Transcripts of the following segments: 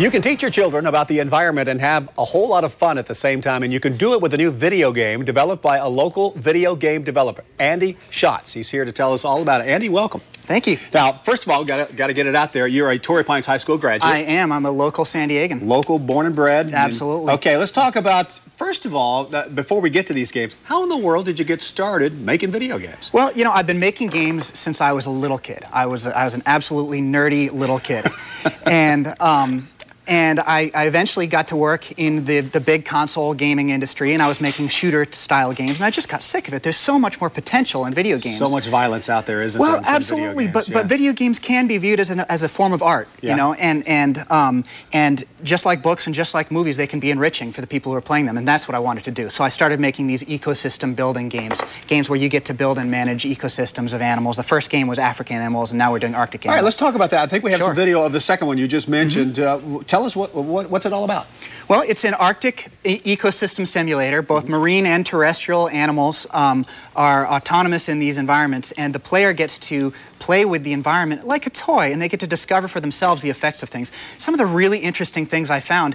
You can teach your children about the environment and have a whole lot of fun at the same time, and you can do it with a new video game developed by a local video game developer, Andy Schatz. He's here to tell us all about it. Andy, welcome. Thank you. Now, first of all, got to get it out there. You're a Torrey Pines High School graduate. I am. I'm a local San Diegan. Local, born and bred. Absolutely. Okay, let's talk about, first of all, before we get to these games, how in the world did you get started making video games? Well, you know, I've been making games since I was a little kid. I was an absolutely nerdy little kid. And I eventually got to work in the big console gaming industry, and I was making shooter-style games, and I just got sick of it. There's so much more potential in video games. So much violence out there, isn't there? Well, absolutely, but video games can be viewed as a form of art, you know, and just like books and just like movies, they can be enriching for the people who are playing them, and that's what I wanted to do. So I started making these ecosystem-building games where you get to build and manage ecosystems of animals. The first game was African animals, and now we're doing Arctic animals. All right, let's talk about that. I think we have some video of the second one you just mentioned. Tell us what's it all about. Well, it's an Arctic ecosystem simulator. Both marine and terrestrial animals are autonomous in these environments, and the player gets to play with the environment like a toy, and they get to discover for themselves the effects of things. Some of the really interesting things I found,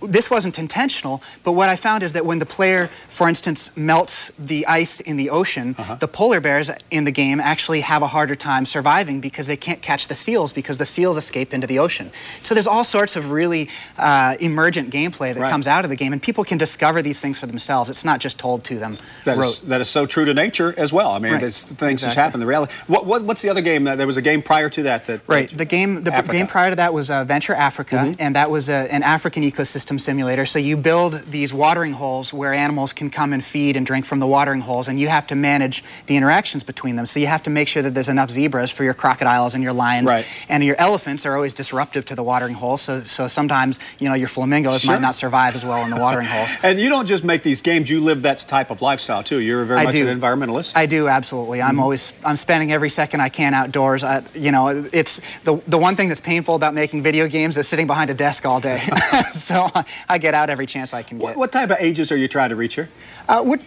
this wasn't intentional, but what I found is that when the player, for instance, melts the ice in the ocean, the polar bears in the game actually have a harder time surviving because they can't catch the seals because the seals escape into the ocean. So there's all sorts of really emergent gameplay that comes out of the game, and people can discover these things for themselves. It's not just told to them. That is so true to nature as well. I mean, there's things that happen in the reality. What's the other game? There was a game prior to that. The game prior to that was Venture Africa, and that was an African ecosystem simulator. So you build these watering holes where animals can come and feed and drink from the watering holes, and you have to manage the interactions between them. So you have to make sure that there's enough zebras for your crocodiles and your lions, and your elephants are always disruptive to the watering holes. So sometimes, you know, your flamingos might not survive as well in the watering holes. And you don't just make these games; you live that type of lifestyle too. You're very much an environmentalist. I do, absolutely. I'm spending every second I can outdoors. You know, it's the one thing that's painful about making video games is sitting behind a desk all day. So I get out every chance I can get. What type of ages are you trying to reach here?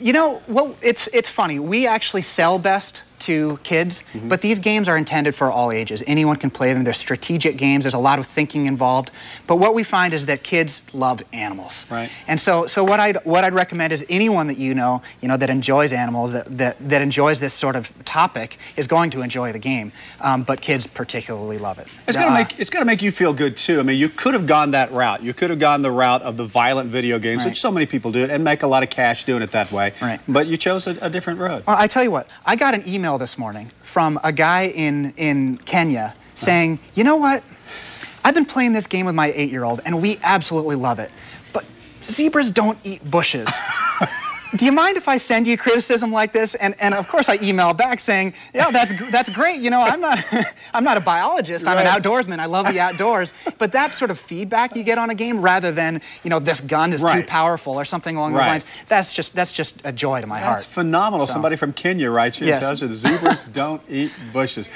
You know, well, it's funny. We actually sell best to kids, but these games are intended for all ages. Anyone can play them. They're strategic games. There's a lot of thinking involved. But what we find is that kids love animals. Right. And so what I'd recommend is anyone that you know that enjoys animals, that enjoys this sort of topic, is going to enjoy the game. But kids particularly love it. It's got to make you feel good too. I mean, you could have gone that route. You could have gone the route of the violent video games, which so many people do, and make a lot of cash doing it that way. Right. But you chose a different road. Well, I tell you what, I got an email this morning from a guy in Kenya saying, you know what, I've been playing this game with my 8-year-old and we absolutely love it, but zebras don't eat bushes. Do you mind if I send you criticism like this? And of course I email back saying, yeah, that's great. You know, I'm not a biologist. I'm an outdoorsman. I love the outdoors. But that sort of feedback you get on a game, rather than, you know, this gun is too powerful or something along those lines, that's just a joy to my heart. That's phenomenal. So. Somebody from Kenya writes you and tells you the zebras don't eat bushes.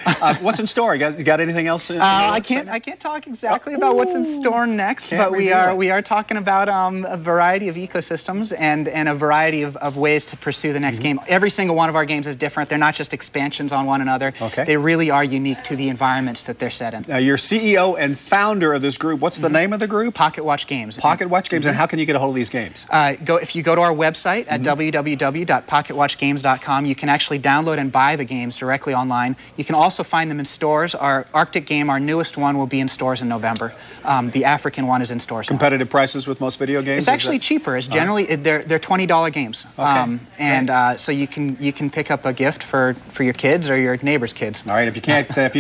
What's in store? You got anything else? I can't talk exactly about what's in store next, but we are talking about a variety of ecosystems and a variety of ways to pursue the next game. Every single one of our games is different. They're not just expansions on one another. They really are unique to the environments that they're set in. You're CEO and founder of this group. What's the name of the group? Pocketwatch Games. Pocketwatch Games. And how can you get a hold of these games? If you go to our website at www.pocketwatchgames.com, you can actually download and buy the games directly online. You can also find them in stores. Our Arctic game, our newest one, will be in stores in November. The African one is in stores now. Competitive prices with most video games? It's actually cheaper. It's generally they're $20 games. So you can pick up a gift for your kids or your neighbor's kids. All right. If you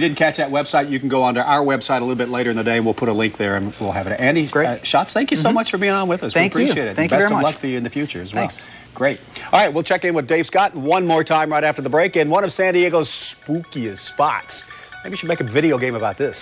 didn't catch that website, you can go onto our website a little bit later in the day. We'll put a link there and we'll have it. Andy Schatz, thank you so much for being on with us. Thank we appreciate it. Thank you very much. Best of luck to you in the future as well. Thanks. Great. All right. We'll check in with Dave Scott one more time right after the break in one of San Diego's spookiest spots. Maybe you should make a video game about this.